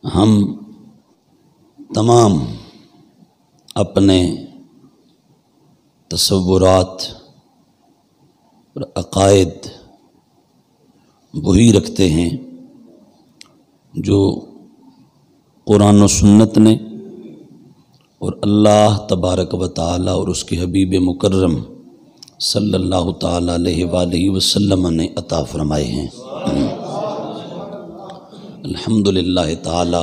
ہم تمام اپنے تصورات اور عقائد وہی رکھتے ہیں جو قرآن و سنت نے اور اللہ تبارک و تعالی اور اس کے حبیب مکرم صلی اللہ تعالی علیہ وآلہ وسلم نے عطا فرمائے ہیں۔ الحمدللہ تعالی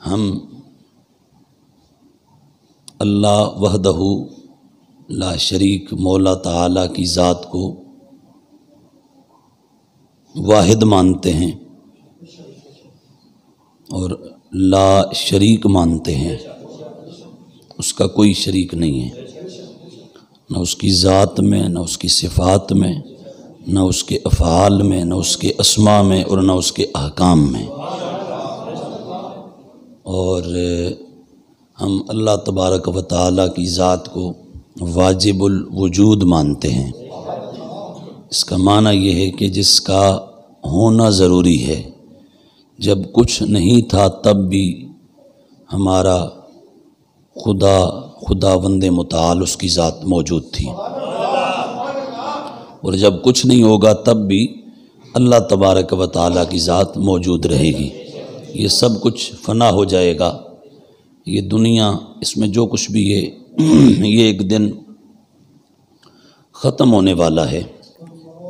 ہم اللہ وحدہ لا شریک مولا تعالی کی ذات کو واحد مانتے ہیں اور لا شریک مانتے ہیں، اس کا کوئی شریک نہیں ہے، نہ اس کی ذات میں، نہ اس کی صفات میں، نہ اس کے افعال میں، نہ اس کے اسماء میں اور نہ اس کے احکام میں۔ اور ہم اللہ تبارک و تعالی کی ذات کو واجب الوجود مانتے ہیں۔ اس کا معنی یہ ہے کہ جس کا ہونا ضروری ہے، جب کچھ نہیں تھا تب بھی ہمارا خداوند متعال اس کی ذات موجود تھی، اور جب کچھ نہیں ہوگا تب بھی اللہ تبارک و تعالی کی ذات موجود رہے گی۔ یہ سب کچھ فنا ہو جائے گا، یہ دنیا اس میں جو کچھ بھی ہے یہ ایک دن ختم ہونے والا ہے۔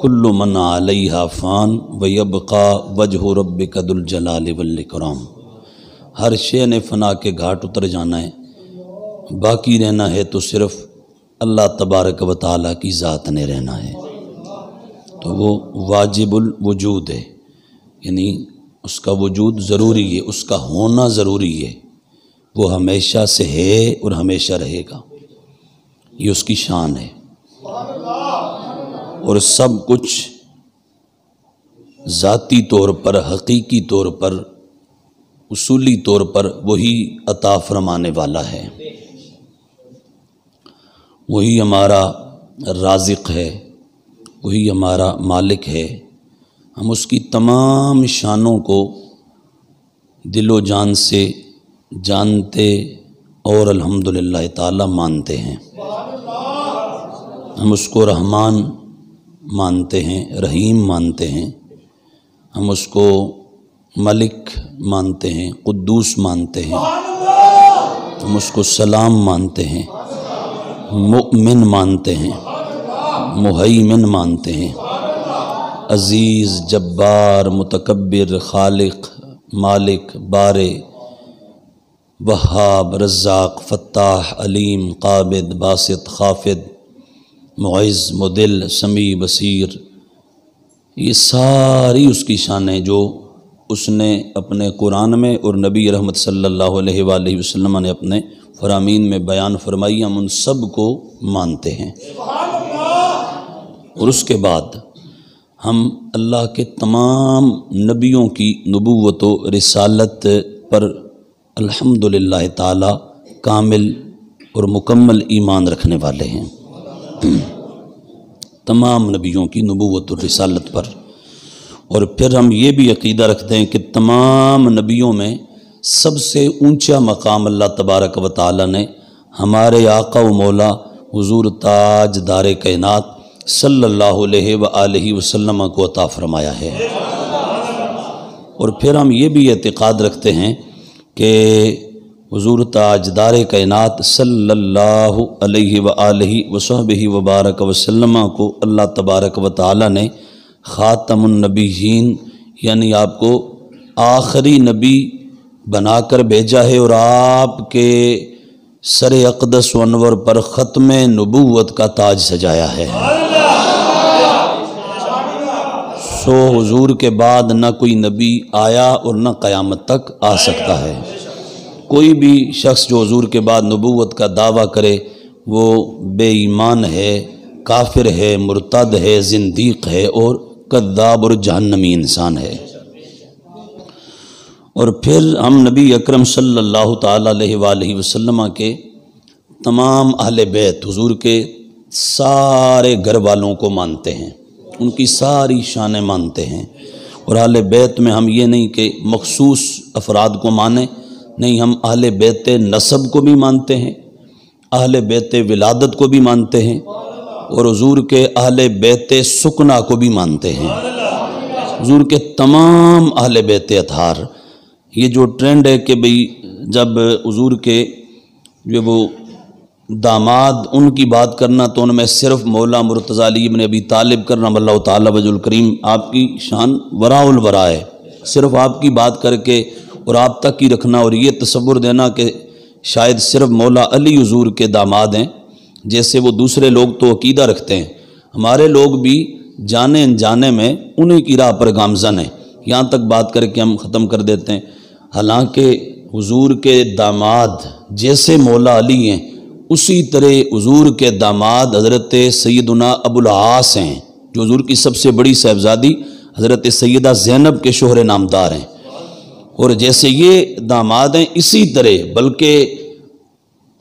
کل من علیہا فان ویبقی وجہ ربک ذو الجلال والاکرام۔ ہر شے نے فنا کے گھاٹ اتر جانا ہے، باقی رہنا ہے تو صرف اللہ تبارک و تعالی کی ذات نے رہنا ہے۔ تو وہ واجب الوجود ہے، یعنی اس کا وجود ضروری ہے، اس کا ہونا ضروری ہے، وہ ہمیشہ سے ہے اور ہمیشہ رہے گا، یہ اس کی شان ہے۔ اور سب کچھ ذاتی طور پر، حقیقی طور پر، اصولی طور پر وہی عطا فرمانے والا ہے، وہی ہمارا رازق ہے، وہی ہمارا مالک ہے۔ ہم اس کی تمام شانوں کو دل و جان سے جانتے اور الحمدللہ تعالی مانتے ہیں۔ ہم اس کو رحمان مانتے ہیں، رحیم مانتے ہیں، ہم اس کو ملک مانتے ہیں، قدوس مانتے ہیں، ہم اس کو سلام مانتے ہیں، مؤمن مانتے ہیں، مہیمن مانتے ہیں، عزیز، جبار، متکبر، خالق، مالک، بارے، وہاب، رزاق، فتاح، علیم، قابض، باسط، خافض، معز، مذل، سمیع، بصیر، یہ ساری اس کی شانیں جو اس نے اپنے قرآن میں اور نبی رحمت صلی اللہ علیہ وآلہ وسلم نے اپنے فرامین میں بیان فرمائی، ہم ان سب کو مانتے ہیں۔ اور اس کے بعد ہم اللہ کے تمام نبیوں کی نبوت و رسالت پر الحمدللہ تعالی کامل اور مکمل ایمان رکھنے والے ہیں، تمام نبیوں کی نبوت اور رسالت پر۔ اور پھر ہم یہ بھی عقیدہ رکھتے ہیں کہ تمام نبیوں میں سب سے اونچا مقام اللہ تبارک و تعالی نے ہمارے آقا و مولا حضور تاج دار کائنات صلی اللہ علیہ وآلہ وسلم کو عطا فرمایا ہے۔ اور پھر ہم یہ بھی اعتقاد رکھتے ہیں کہ حضور تاجدار کائنات صلی اللہ علیہ وآلہ وصحبہ وبارک وسلم کو اللہ تبارک و تعالی نے خاتم النبیین، یعنی آپ کو آخری نبی بنا کر بھیجا ہے، اور آپ کے سر اقدس و انور پر ختم نبوت کا تاج سجایا ہے۔ سو حضور کے بعد نہ کوئی نبی آیا اور نہ قیامت تک آ سکتا ہے۔ کوئی بھی شخص جو حضور کے بعد نبوت کا دعویٰ کرے وہ بے ایمان ہے، کافر ہے، مرتد ہے، زندیق ہے اور کذاب اور جہنمی انسان ہے۔ اور پھر ہم نبی اکرم صلی اللہ تعالی علیہ وآلہ وسلم کے تمام اہل بیت، حضور کے سارے گھر والوں کو مانتے ہیں، ان کی ساری شانیں مانتے ہیں، اور اہل بیت میں ہم یہ نہیں کہ مخصوص افراد کو مانیں، نہیں، ہم اہل بیت نسب کو بھی مانتے ہیں، اہل بیت ولادت کو بھی مانتے ہیں، اور حضور کے اہل بیت سکنا کو بھی مانتے ہیں، حضور کے تمام اہل بیت اطہار۔ یہ جو ٹرینڈ ہے کہ بھئی جب حضور کے جو وہ داماد ان کی بات کرنا تو ان میں صرف مولا مرتضیٰ علی ابن ابی طالب کرنا اللہ تعالیٰ وجہ الکریم، آپ کی شان وراء الورا ہے، صرف آپ کی بات کر کے اور آپ تک ہی رکھنا اور یہ تصور دینا کہ شاید صرف مولا علی حضور کے داماد ہیں، جیسے وہ دوسرے لوگ تو عقیدہ رکھتے ہیں، ہمارے لوگ بھی جانے انجانے میں انہیں کی راہ پر گامزن ہیں، یہاں تک بات کر کے ہم ختم کر دیتے ہیں۔ حالانکہ حضور کے داماد جیسے مولا علی ہیں، اسی طرح حضور کے داماد حضرت سیدنا ابو العاص ہیں، جو حضور کی سب سے بڑی صاحبزادی حضرت سیدہ زینب کے شوہر نامدار ہیں، اور جیسے یہ داماد ہیں اسی طرح بلکہ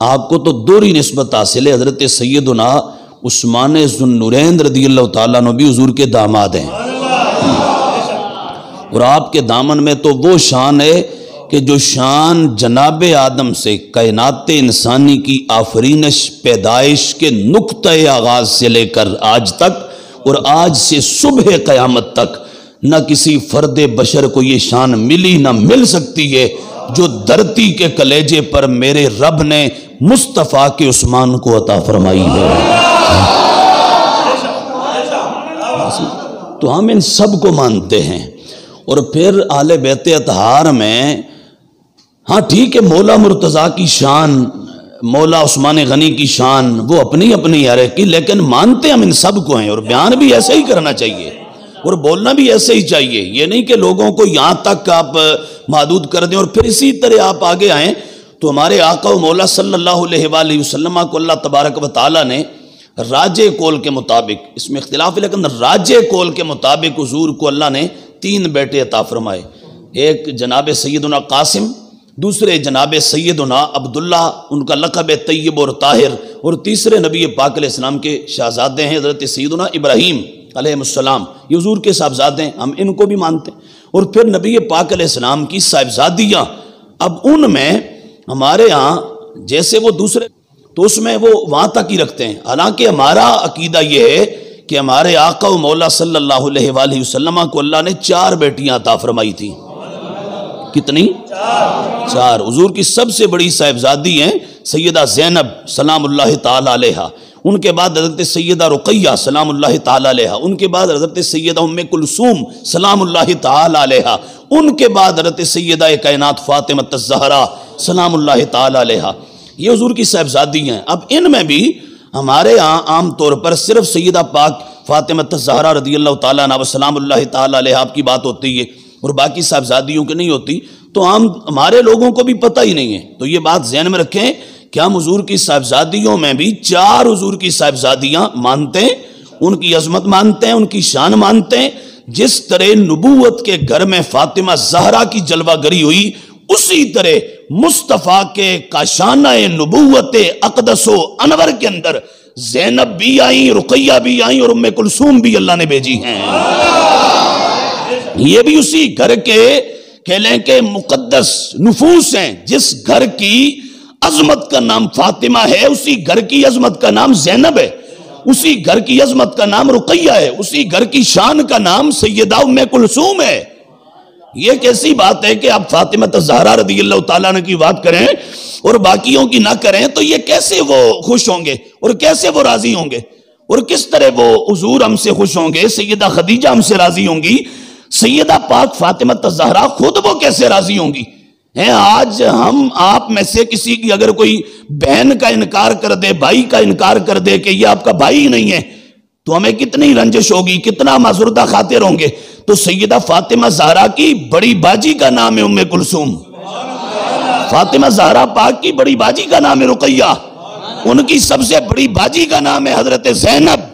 آپ کو تو دوہری نسبت حاصل ہے، حضرت سیدنا عثمان ذو النورین رضی اللہ تعالیٰ عنہ بھی حضور کے داماد ہیں، اور آپ کے دامن میں تو وہ شان ہے کہ جو شان جناب آدم سے کائنات انسانی کی آفرینش پیدائش کے نقطہ آغاز سے لے کر آج تک اور آج سے صبح قیامت تک نہ کسی فرد بشر کو یہ شان ملی نہ مل سکتی ہے جو دھرتی کے کلیجے پر میرے رب نے مصطفیٰ کے عثمان کو عطا فرمائی ہے۔ تو ہم ان سب کو مانتے ہیں، اور پھر اہل بیت اطہار میں ہاں ٹھیک ہے، مولا مرتضیٰ کی شان، مولا عثمان غنی کی شان وہ اپنی اپنی ہے کی، لیکن مانتے ہم ان سب کو ہیں، اور بیان بھی ایسے ہی کرنا چاہیے اور بولنا بھی ایسے ہی چاہیے، یہ نہیں کہ لوگوں کو یہاں تک آپ محدود کر دیں اور پھر اسی طرح آپ آگے آئیں۔ تو ہمارے آقا و مولا صلی اللہ علیہ وآلہ وسلم کو اللہ تبارک و تعالیٰ نے راجے کول کے مطابق، اس میں اختلاف ہے لیکن راجے کول کے مطابق حضور کو اللہ نے 3 بیٹے عطا فرمائے، ایک جناب سیدنا قاسم، دوسرے جناب سیدنا عبداللہ، ان کا لقب طیب اور طاہر، اور تیسرے نبی پاک علیہ السلام کے شہزادے ہیں حضرت سیدنا ابراہیم علیہ السلام، یہ حضور کے صاحبزادے ہیں، ہم ان کو بھی مانتے ہیں۔ اور پھر نبی پاک علیہ السلام کی صاحبزادیاں، اب ان میں ہمارے ہاں جیسے وہ دوسرے تو اس میں وہ وہاں تک ہی رکھتے ہیں، حالانکہ ہمارا عقیدہ یہ ہے کہ ہمارے آقا و مولا صلی اللہ علیہ وآلہ وسلم کو اللہ نے 4 بیٹیاں عطا فرمائی تھیں۔ کتنی؟ 4۔ حضور کی سب سے بڑی صاحبزادی ہیں سیدہ زینب سلام اللہ تعالی علیہا، ان کے بعد حضرت سیدہ رقیہ سلام اللہ تعالی علیہا، ان کے بعد حضرت سیدہ ام کلثوم سلام اللہ تعالی علیہا، ان کے بعد حضرت سیدہ کائنات فاطمہ الزہرا سلام اللہ تعالی علیہا، یہ حضور کی صاحبزادی ہیں۔ اب ان میں بھی ہمارے ہاں عام طور پر صرف سیدہ پاک فاطمہ الزہرا رضی اللہ تعالیٰ عنہ سلام اللہ تعالی علیہا آپ کی بات ہوتی ہے اور باقی صاحبزادیوں کی نہیں ہوتی، تو ہمارے لوگوں کو بھی پتہ ہی نہیں ہے۔ تو یہ بات ذہن میں رکھیں کہ ہم حضور کی صاحبزادیوں میں بھی 4 حضور کی صاحبزادیاں مانتے ہیں، ان کی عظمت مانتے ہیں، ان کی شان مانتے ہیں۔ جس طرح نبوت کے گھر میں فاطمہ زہرا کی جلوہ گری ہوئی، اسی طرح مصطفیٰ کے کاشانہ نبوت اقدس و انور کے اندر زینب بھی آئیں، رقیہ بھی آئیں اور ام کلثوم بھی اللہ نے بھیجی ہیں۔ یہ بھی اسی گھر کے کہہ لیں کہ مقدس نفوس ہیں۔ جس گھر کی عظمت کا نام فاطمہ ہے، اسی گھر کی عظمت کا نام زینب ہے، اسی گھر کی عظمت کا نام رقیہ ہے، اسی گھر کی شان کا نام سیدہ ام کلثوم ہے۔ یہ کیسی بات ہے کہ آپ فاطمہ الزہرا رضی اللہ تعالیٰ عنہ کی بات کریں اور باقیوں کی نہ کریں؟ تو یہ کیسے وہ خوش ہوں گے اور کیسے وہ راضی ہوں گے، اور کس طرح وہ حضور ہم سے خوش ہوں گے، سیدہ خدیجہ ہم سے راضی ہوں گی، سیدہ پاک فاطمہ الزہرا خود وہ کیسے راضی ہوں گی؟ آج ہم آپ میں سے کسی کی اگر کوئی بہن کا انکار کر دے، بھائی کا انکار کر دے کہ یہ آپ کا بھائی ہی نہیں ہے، تو ہمیں کتنی رنجش ہوگی، کتنا معذوردہ خاطر ہوں گے۔ تو سیدہ فاطمہ زہرا کی بڑی باجی کا نام ہے ام کلثوم، فاطمہ زہرا پاک کی بڑی باجی کا نام ہے رقیہ، ان کی سب سے بڑی باجی کا نام ہے حضرت زینب۔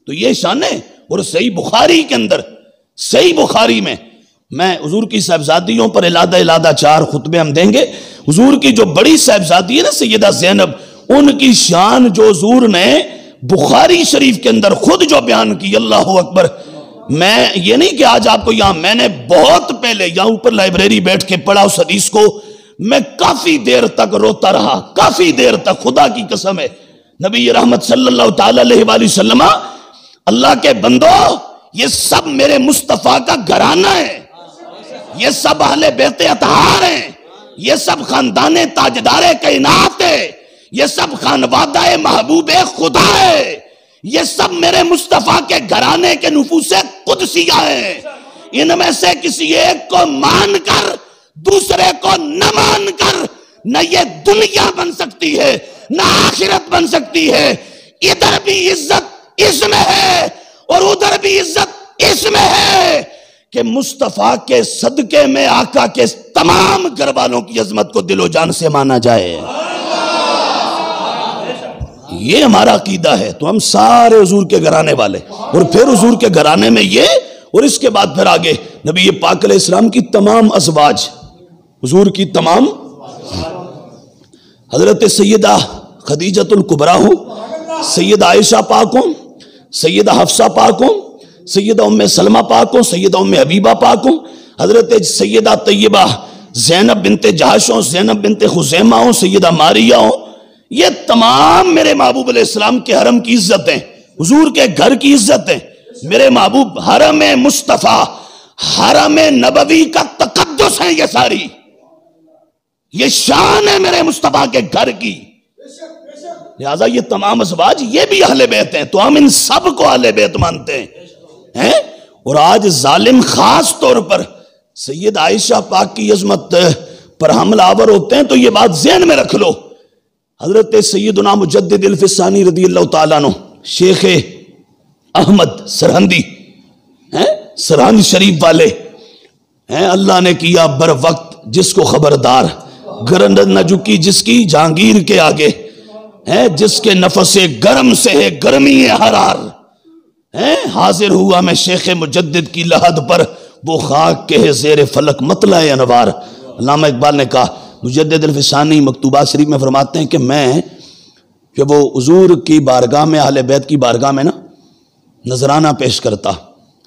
تو یہ شان ہے۔ اور صحیح بخاری کے اندر، صحیح بخاری میں حضور کی صاحبزادیوں پر علادہ 4 خطبے ہم دیں گے۔ حضور کی جو بڑی صاحبزادی ہے نا سیدہ زینب، ان کی شان جو حضور نے بخاری شریف کے اندر خود جو بیان کی، اللہ اکبر، میں یہ نہیں کہ آج آپ کو یہاں، میں نے بہت پہلے یہاں اوپر لائبریری بیٹھ کے پڑھا اس حدیث کو، میں کافی دیر تک روتا رہا، کافی دیر تک، خدا کی قسم ہے۔ نبی رحمت صلی اللہ تعالی علیہ وآلہ وسلم، اللہ کے بندو، یہ سب میرے مصطفیٰ کا گھرانہ ہے، یہ سب اہل بیت اطہار ہیں، یہ سب خاندان تاجدار کائنات ہے، یہ سب خانوادہ محبوب خدا ہے، یہ سب میرے مصطفیٰ کے گھرانے کے نفوس قدسیہ ہیں۔ ان میں سے کسی ایک کو مان کر دوسرے کو نہ مان کر نہ یہ دنیا بن سکتی ہے نہ آخرت بن سکتی ہے۔ ادھر بھی عزت اس میں ہے اور ادھر بھی عزت اس میں ہے کہ مصطفیٰ کے صدقے میں آقا کے تمام گھر والوں کی عظمت کو دل و جان سے مانا جائے۔ یہ ہمارا عقیدہ ہے، تو ہم سارے حضور کے گھرانے والے، اور پھر حضور کے گھرانے میں یہ، اور اس کے بعد پھر آگے نبی پاک علیہ السلام کی تمام ازواج، حضور کی تمام، حضرت سیدہ خدیجۃ الکبریٰ ہوں، سیدہ عائشہ پاک ہوں، سیدہ حفصہ پاک ہوں، سیدہ ام سلمہ پاک ہوں، سیدہ ام حبیبہ پاک ہوں، حضرت سیدہ طیبہ زینب بنت جہش ہوں، زینب بنت خزیمہ ہوں، سیدہ ماریہ ہوں، یہ تمام میرے محبوب علیہ السلام کے حرم کی عزت ہیں، حضور کے گھر کی عزت ہیں۔ میرے محبوب حرم مصطفیٰ، حرم نبوی کا تقدس ہے، یہ ساری، یہ شان ہے میرے مصطفیٰ کے گھر کی، لہذا یہ تمام ازواج یہ بھی اہل بیت ہیں، تو ہم ان سب کو اہل بیت مانتے ہیں۔ اور آج ظالم خاص طور پر سید عائشہ پاک کی عظمت پر حملہ آور ہوتے ہیں، تو یہ بات ذہن میں رکھ لو، حضرت سیدنا مجدد الفسانی رضی اللہ تعالیٰ عنہ، شیخ احمد سرہندی، سرہند شریف والے، اللہ نے کیا بر وقت جس کو خبردار، گرند نہ جھکی جس کی جہانگیر کے آگے، جس کے نفس گرم سے ہے گرمی حرار، حاضر ہوا میں شیخ مجدد کی لحد پر، وہ خاک کے ہے زیر فلک مطلع انوار۔ علامہ اقبال نے کہا، مجدد الفسانی مکتوبات شریف میں فرماتے ہیں کہ میں جب وہ حضور کی بارگاہ میں، اہل بیت کی بارگاہ میں نا نذرانہ پیش کرتا،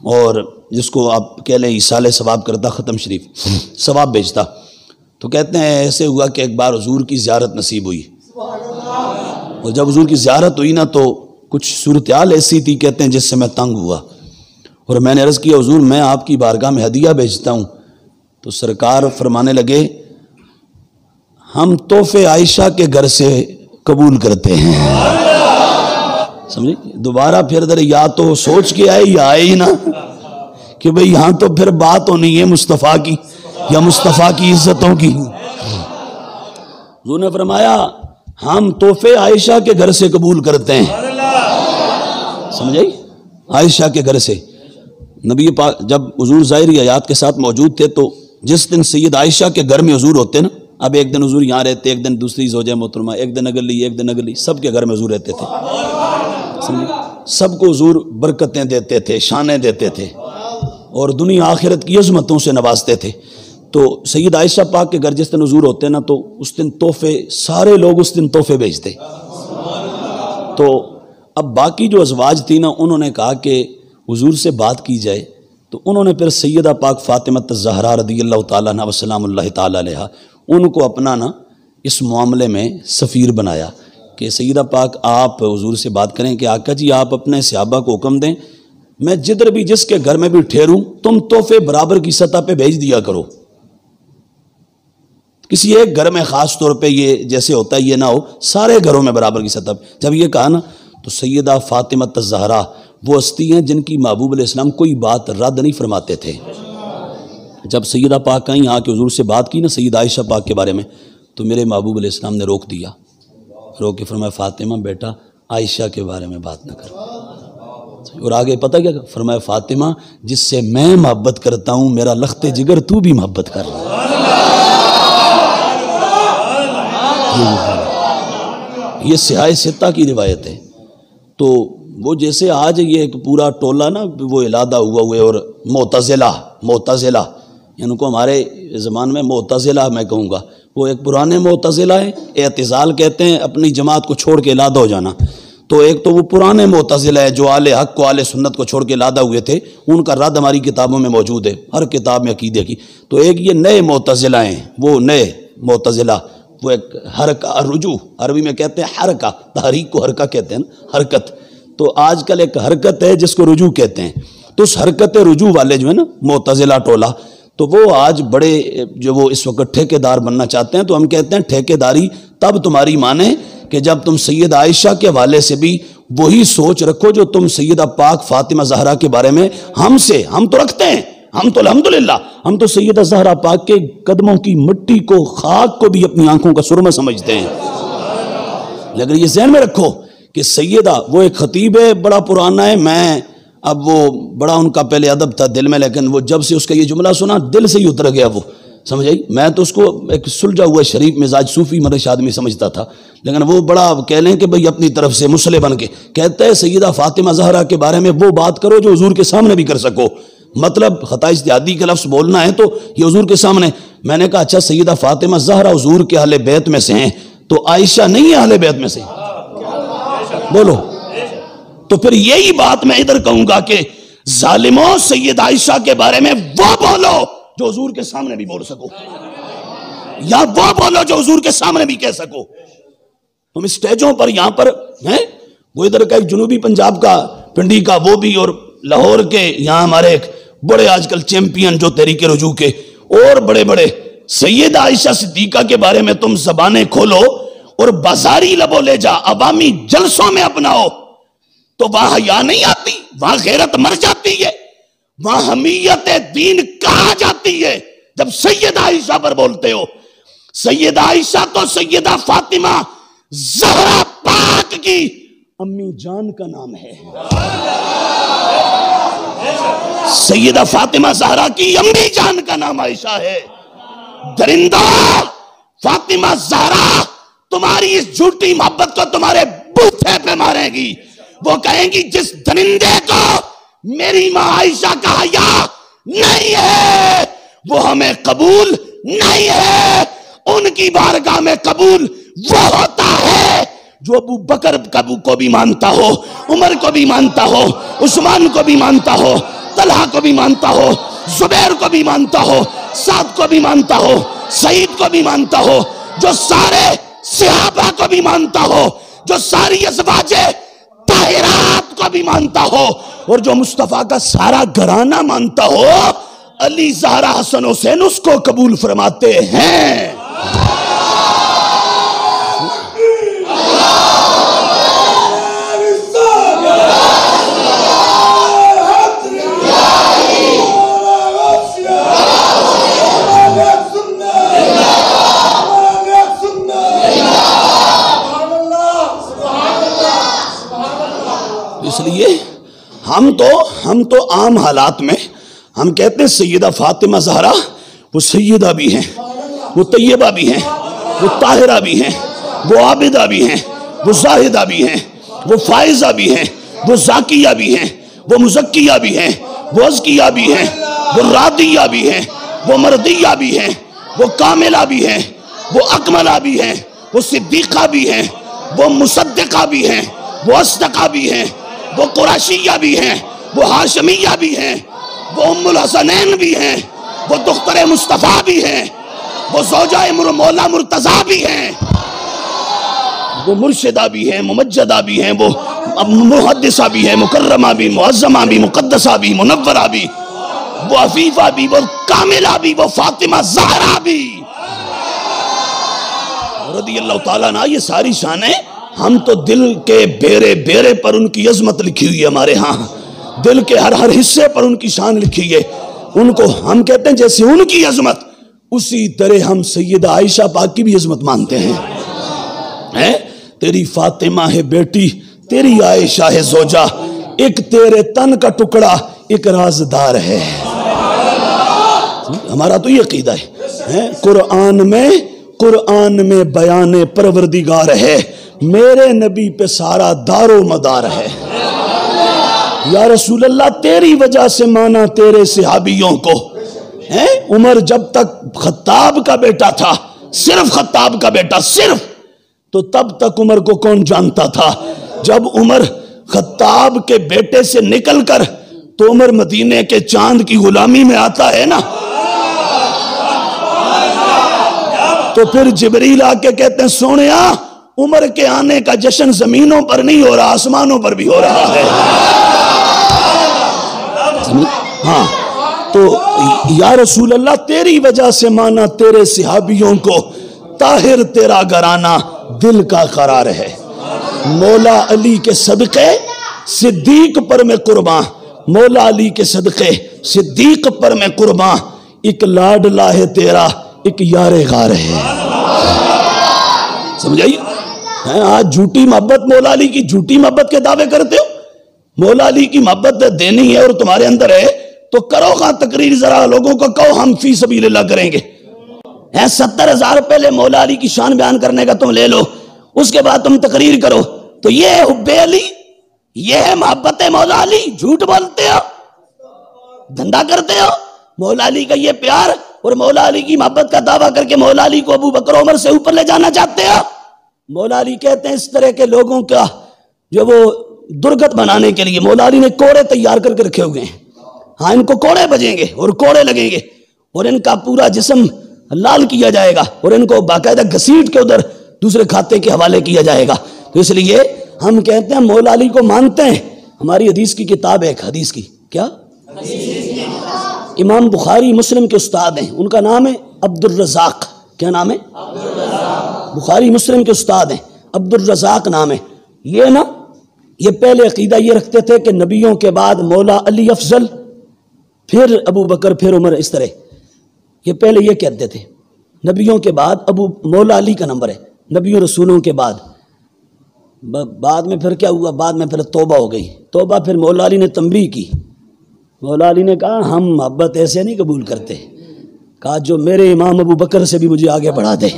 اور جس کو آپ کہہ لیں ایصال ثواب کرتا، ختم شریف ثواب بھیجتا، تو کہتے ہیں ایسے ہوا کہ ایک بار حضور کی زیارت نصیب ہوئی، اور جب حضور کی زیارت ہوئی نا تو کچھ صورتحال ایسی تھی، کہتے ہیں جس سے میں تنگ ہوا، اور میں نے عرض کیا حضور میں آپ کی بارگاہ میں ہدیہ بھیجتا ہوں، تو سرکار فرمانے لگے ہم تحفے عائشہ کے گھر سے قبول کرتے ہیں۔ سمجھے؟ دوبارہ پھر در یا تو سوچ کے آئے یا آئے ہی نہ، کہ بھئی یہاں تو پھر بات ہونی ہے مصطفیٰ کی یا مصطفیٰ کی عزتوں کی۔ حضور نے فرمایا ہم تحفے عائشہ کے گھر سے قبول کرتے ہیں، سمجھے؟ عائشہ کے گھر سے۔ نبی پاک جب حضور ظاہری حیات کے ساتھ موجود تھے، تو جس دن سید عائشہ کے گھر میں حضور ہوتے نا، اب ایک دن حضور یہاں رہتے، ایک دن دوسری زوجہ محترمہ، ایک دن اگلی، ایک دن اگلی، سب کے گھر میں حضور رہتے تھے، سب کو حضور برکتیں دیتے تھے، شانیں دیتے تھے، اور دنیا آخرت کی عظمتوں سے نوازتے تھے۔ تو سید عائشہ پاک کے گھر جس دن حضور ہوتے نا، تو اس دن تحفے، سارے لوگ اس دن تحفے بھیجتے۔ تو اب باقی جو ازواج تھی نا، انہوں نے کہا کہ حضور سے بات کی جائے، تو انہوں نے پھر سیدہ پاک فاطمہ الزہرا رضی اللہ تعالیٰ عنہ وسلام اللہ تعالیٰ علیہ، ان کو اپنا نا اس معاملے میں سفیر بنایا کہ سیدہ پاک آپ حضور سے بات کریں کہ آقا جی آپ اپنے صحابہ کو حکم دیں، میں جدھر بھی جس کے گھر میں بھی ٹھہروں تم تحفے برابر کی سطح پہ بھیج دیا کرو، کسی ایک گھر میں خاص طور پہ یہ جیسے ہوتا ہے یہ نہ ہو، سارے گھروں میں برابر کی سطح پہ۔ جب یہ کہا نا تو سیدہ فاطمہ الزہرا وہ ہستی ہیں جن کی محبوب علیہ السلام کوئی بات رد نہیں فرماتے تھے۔ جب سیدہ پاک کہیں آ کے حضور سے بات کی نا سیدہ عائشہ پاک کے بارے میں، تو میرے محبوب علیہ السلام نے روک دیا، روک کے فرمایا فاطمہ بیٹا عائشہ کے بارے میں بات نہ کر، اور آگے پتہ کیا فرمایا فاطمہ جس سے میں محبت کرتا ہوں میرا لخت جگر تو بھی محبت کر رہا ہے۔ یہ سیاہ ستہ کی روایت ہے۔ تو وہ جیسے آج یہ ایک پورا ٹولہ نا وہ علادہ ہوا ہوئے، اور معتزلہ ان کو ہمارے زمان میں معتزلہ میں کہوں گا، وہ ایک پرانے معتزلہ ہیں، اعتزال کہتے ہیں اپنی جماعت کو چھوڑ کے علادہ ہو جانا، تو ایک تو وہ پرانے معتزلہ ہے جو اہل حق کو اہل سنت کو چھوڑ کے لادا ہوئے تھے، ان کا رد ہماری کتابوں میں موجود ہے، ہر کتاب میں عقیدے کی۔ تو ایک یہ نئے معتزلہ ہیں، وہ نئے معتزلہ، وہ ایک حرکہ رجوع، عربی میں کہتے ہیں حرکہ، تحریک کو حرکہ کہتے ہیں نا، حرکت۔ تو آج کل ایک حرکت ہے جس کو رجوع کہتے ہیں، تو اس حرکت رجوع والے جو ہے نا معتزلہ ٹولہ، تو وہ آج بڑے جو وہ اس وقت ٹھیکیدار بننا چاہتے ہیں۔ تو ہم کہتے ہیں ٹھیکیداری تب تمہاری مانے کہ جب تم سیدہ عائشہ کے حوالے سے بھی وہی سوچ رکھو جو تم سیدہ پاک فاطمہ زہرا کے بارے میں ہم تو رکھتے ہیں۔ ہم تو الحمدللہ ہم تو سیدہ زہرا پاک کے قدموں کی مٹی کو، خاک کو بھی اپنی آنکھوں کا سرمہ سمجھتے ہیں۔ لیکن یہ ذہن میں رکھو کہ سیدہ، وہ ایک خطیب ہے بڑا پرانا ہے، میں اب وہ بڑا ان کا پہلے ادب تھا دل میں، لیکن وہ جب سے اس کا یہ جملہ سنا دل سے ہی اتر گیا وہ، سمجھ آئی؟ میں تو اس کو ایک سلجھا ہوا شریف مزاج صوفی مرش آدمی سمجھتا تھا، لیکن وہ بڑا کہہ لیں کہ بھئی اپنی طرف سے مسلح بن کے کہتا ہے سیدہ فاطمہ زہرا کے بارے میں وہ بات کرو جو حضور کے سامنے بھی کر سکو، مطلب خطا اجتہادی کا لفظ بولنا ہے تو یہ حضور کے سامنے۔ میں نے کہا اچھا سیدہ فاطمہ زہرا حضور کے اہل بیت میں سے ہیں تو عائشہ نہیں ہے اہل بیت میں سے؟ بولو۔ تو پھر یہی بات میں ادھر کہوں گا کہ ظالموں، سید عائشہ کے بارے میں وہ بولو جو حضور کے سامنے بھی بول سکو، یا وہ بولو جو حضور کے سامنے بھی کہہ سکو۔ تم اسٹیجوں پر یہاں پر ہیں، وہ ادھر کا ایک جنوبی پنجاب کا پنڈی کا وہ بھی، اور لاہور کے یہاں ہمارے ایک بڑے آج کل چیمپئن جو تحریک رجوع کے اور بڑے بڑے، سیدہ عائشہ صدیقہ کے بارے میں تم زبانیں کھولو اور بازاری لبو لے جا عوامی جلسوں میں اپناؤ تو وہاں حیا نہیں آتی، وہاں غیرت مر جاتی ہے، وہاں حمیت دین کہا جاتی ہے جب سیدہ عائشہ پر بولتے ہو۔ سیدہ عائشہ تو سیدہ فاطمہ زہرا پاک کی امی جان کا نام ہے، سیدہ فاطمہ زہرا کی امی جان کا نام عائشہ ہے۔ درندہ، فاطمہ زہرا تمہاری اس جھوٹی محبت کو تمہارے بوتھے پہ مارے گی، وہ کہیں گی جس درندے کو میری ماں عائشہ کا حیا نہیں ہے وہ ہمیں قبول نہیں ہے۔ ان کی بارگاہ میں قبول وہ ہوتا ہے جو ابو بکر کو بھی مانتا ہو، عمر کو بھی مانتا ہو، عثمان کو بھی مانتا ہو، طلحہ کو بھی مانتا ہو، زبیر کو بھی مانتا ہو، سعد کو بھی مانتا ہو، سعید کو بھی مانتا ہو، جو سارے صحابہ کو بھی مانتا ہو، جو ساری ازواج طاہرات کو بھی مانتا ہو، اور جو مصطفیٰ کا سارا گھرانہ مانتا ہو۔ علی، زہرا، حسن، حسین اس کو قبول فرماتے ہیں۔ اس لیے ہم تو عام حالات میں ہم کہتے ہیں سیدہ فاطمہ زہرا وہ سیدہ بھی ہیں، وہ طیبہ بھی ہیں، وہ طاہرہ بھی ہیں، وہ عابدہ بھی ہیں، وہ زاہدہ بھی ہیں، وہ فائزہ بھی ہیں، وہ زاکیہ بھی ہیں، وہ مزکیہ بھی ہیں، وہ ازکیہ بھی ہیں، وہ راضیہ بھی ہیں، وہ مرضیہ بھی ہیں، وہ کاملہ بھی ہیں، وہ اکملہ بھی ہیں، وہ صدیقہ بھی ہیں، وہ مصدقہ بھی ہیں، وہ اصدقہ بھی ہیں، وہ قریشیہ بھی ہیں، وہ ہاشمیہ بھی ہیں، وہ ام الحسنین بھی ہیں، وہ دختر مصطفیٰ بھی ہیں، وہ زوجہ مولا مرتضیٰ بھی ہیں، وہ مرشدہ بھی ہیں، ممجدہ بھی ہیں، وہ محدثہ بھی ہیں، مکرمہ بھی، معظمہ بھی، مقدسہ بھی، منورہ بھی، وہ عفیفہ بھی، وہ کاملہ بھی، وہ فاطمہ زہرا بھی رضی اللہ تعالیٰ عنہ۔ یہ ساری شانیں ہم تو دل کے بیرے بیرے پر ان کی عظمت لکھی ہوئی ہے ہمارے ہاں، دل کے ہر حصے پر ان کی شان لکھی ہے، ان کو ہم کہتے ہیں جیسے ان کی عظمت اسی طرح ہم سیدہ عائشہ پاک کی بھی عظمت مانتے ہیں۔ تیری فاطمہ ہے بیٹی، تیری عائشہ ہے زوجہ، ایک تیرے تن کا ٹکڑا ایک رازدار ہے۔ ہمارا تو یہ عقیدہ ہے، قرآن میں بیان پروردگار ہے، میرے نبی پہ سارا دار و مدار ہے۔ یا رسول اللہ تیری وجہ سے مانا تیرے صحابیوں کو، عمر جب تک خطاب کا بیٹا تھا، صرف خطاب کا بیٹا، صرف، تو تب تک عمر کو کون جانتا تھا؟ جب عمر خطاب کے بیٹے سے نکل کر تو عمر مدینے کے چاند کی غلامی میں آتا ہے نا، تو پھر جبریل آ کے کہتے ہیں سونیا عمر کے آنے کا جشن زمینوں پر نہیں ہو رہا، آسمانوں پر بھی ہو رہا ہے۔ ہاں تو یا رسول اللہ تیری وجہ سے مانا تیرے صحابیوں کو طاہر تیرا گھرانہ دل کا قرار ہے، مولا علی کے صدقے صدیق پر میں قرباں، مولا علی کے صدقے صدیق پر میں قرباں، ایک لاڈلا ہے تیرا ایک یار غار ہے۔ سمجھائیے، آج جھوٹی محبت، مولا علی کی جھوٹی محبت کے دعوے کرتے ہو، مولا علی کی محبت دینی ہے اور تمہارے اندر ہے تو کرو خواہ تقریر، ذرا لوگوں کو کہو ہم فی سبیل اللہ کریں گے۔ 70,000 پہلے مولا علی کی شان بیان کرنے کا تم لے لو، اس کے بعد تم تقریر کرو، تو یہ ہے حب علی، یہ ہے محبت مولا علی؟ جھوٹ بولتے ہو، دھندا کرتے ہو۔ مولا علی کا یہ پیار اور مولا علی کی محبت کا دعویٰ کر کے مولا علی کو ابو بکر عمر سے اوپر لے جانا چاہتے ہو۔ مولا علی کہتے ہیں اس طرح کے لوگوں کا جو وہ درگت بنانے کے لیے مولا علی نے کوڑے تیار کر کے رکھے ہوئے ہیں۔ ہاں ان کو کوڑے بجیں گے اور کوڑے لگیں گے اور ان کا پورا جسم لال کیا جائے گا اور ان کو باقاعدہ گھسیٹ کے ادھر دوسرے کھاتے کے حوالے کیا جائے گا۔ تو اس لیے ہم کہتے ہیں مولا علی کو مانتے ہیں۔ ہماری حدیث کی کتاب ہے ایک، حدیث کی کیا، امام بخاری مسلم کے استاد ہیں، ان کا نام ہے عبد الرزاق۔ کیا نام ہے؟ بخاری مسلم کے استاد ہیں، عبد الرزاق نام ہے۔ یہ نا یہ پہلے عقیدہ یہ رکھتے تھے کہ نبیوں کے بعد مولا علی افضل، پھر ابو بکر، پھر عمر، اس طرح یہ پہلے یہ کہتے تھے۔ نبیوں کے بعد مولا علی کا نمبر ہے، نبیوں رسولوں کے بعد میں پھر کیا ہوا، بعد میں پھر توبہ ہو گئی۔ توبہ پھر مولا علی نے تنبیہ کی، مولا علی نے کہا ہم محبت ایسے نہیں قبول کرتے، کہا جو میرے امام ابو بکر سے بھی مجھے آگے بڑھا دے،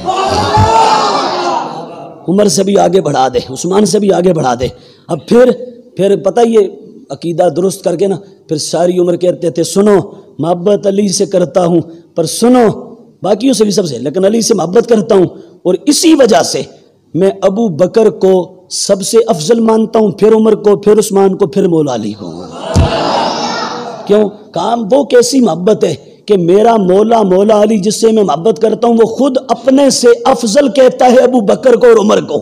عمر سے بھی آگے بڑھا دے، عثمان سے بھی آگے بڑھا دے۔ اب پھر پتہ یہ عقیدہ درست کر کے نا پھر ساری عمر کہتے تھے سنو محبت علی سے کرتا ہوں، پر سنو باقیوں سے بھی سب سے، لیکن علی سے محبت کرتا ہوں، اور اسی وجہ سے میں ابو بکر کو سب سے افضل مانتا ہوں، پھر عمر کو، پھر عثمان کو، پھر مولا علی کو۔ کیوں؟ کام وہ کیسی محبت ہے کہ میرا مولا علی جس سے میں محبت کرتا ہوں وہ خود اپنے سے افضل کہتا ہے ابو بکر کو اور عمر کو۔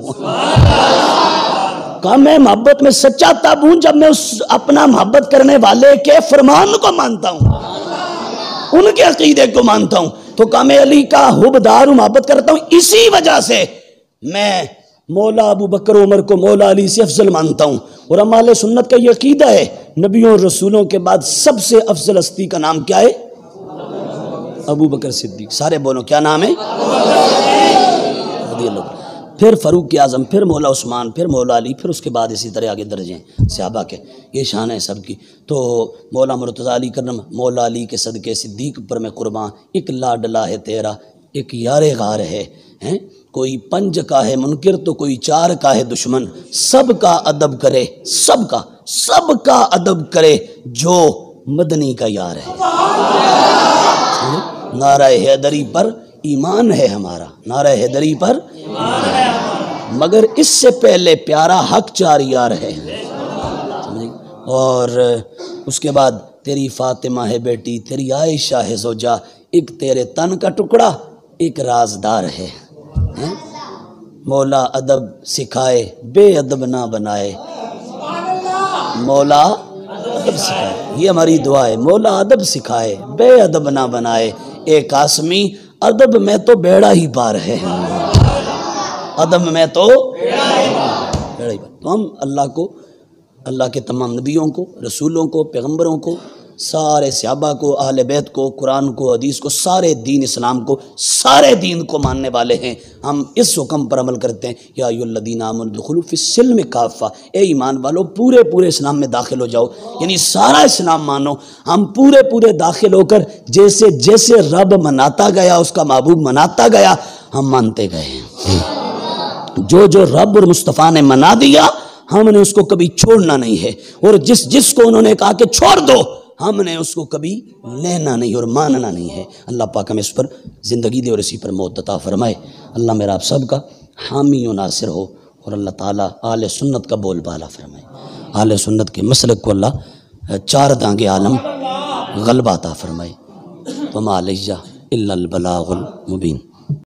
کام میں محبت میں سچا تب ہوں جب میں اس اپنا محبت کرنے والے کے فرمان کو مانتا ہوں، ان کے عقیدے کو مانتا ہوں، تو کام علی کا حبدار ہوں، محبت کرتا ہوں، اسی وجہ سے میں مولا ابو بکر عمر کو مولا علی سے افضل مانتا ہوں۔ اور ہم اہل سنت کا یہ عقیدہ ہے نبیوں اور رسولوں کے بعد سب سے افضل ہستی کا نام کیا ہے؟ ابو بکر صدیق۔ سارے بولو کیا نام ہے؟ پھر فاروق اعظم، پھر مولا عثمان، پھر مولا علی، پھر اس کے بعد اسی طرح آگے درجے ہیں صحابہ کے، یہ شان ہے سب کی۔ تو مولا مرتضی علی کرم، مولا علی کے صدقے صدیق پر میں قرباں، ایک لاڈلا ہے تیرا ایک یار غار ہے، کوئی 5 کا ہے منکر تو کوئی 4 کا ہے دشمن، سب کا ادب کرے، سب کا ادب کرے جو مدنی کا یار ہے۔ نعرہ حیدری پر ایمان ہے ہمارا، نعرہ حیدری پر مگر اس سے پہلے پیارا حق 4 یار ہے، اور اس کے بعد تیری فاطمہ ہے بیٹی، تیری عائشہ ہے زوجہ، ایک تیرے تن کا ٹکڑا ایک رازدار ہے۔ مولا ادب سکھائے بے ادب نہ بنائے، مولا ادب سکھائے، یہ ہماری دعا ہے، مولا ادب سکھائے بے ادب نہ بنائے، اے قاسمی ادب میں تو بیڑا ہی پار ہے، ادب میں تو بیڑا ہی پار۔ تو ہم اللہ کے تمام نبیوں کو، رسولوں کو، پیغمبروں کو، سارے صحابہ کو، اہل بیت کو، قرآن کو، حدیث کو، سارے دین اسلام کو، سارے دین کو ماننے والے ہیں۔ ہم اس حکم پر عمل کرتے ہیں، یا ایھا الذین آمنوا ادخلوا فی السلم کافہ، اے ایمان والو پورے اسلام میں داخل ہو جاؤ، یعنی سارا اسلام مانو۔ ہم پورے داخل ہو کر جیسے رب مناتا گیا، اس کا محبوب مناتا گیا، ہم مانتے گئے ہیں۔ جو رب اور مصطفیٰ نے منا دیا ہم نے اس کو کبھی چھوڑنا نہیں ہے، اور جس کو انہوں نے کہا کہ چھوڑ دو ہم نے اس کو کبھی لینا نہیں اور ماننا نہیں ہے۔ اللہ پاک ہمیں اس پر زندگی دے اور اسی پر موت عطا فرمائے۔ اللہ میرا آپ سب کا حامی و ناصر ہو اور اللہ تعالیٰ اہل سنت کا بول بالا فرمائے، اہل سنت کے مسلک کو اللہ 4 دانگے عالم غلبہ عطا فرمائے۔ وما علیہ الا البلاغ المبین۔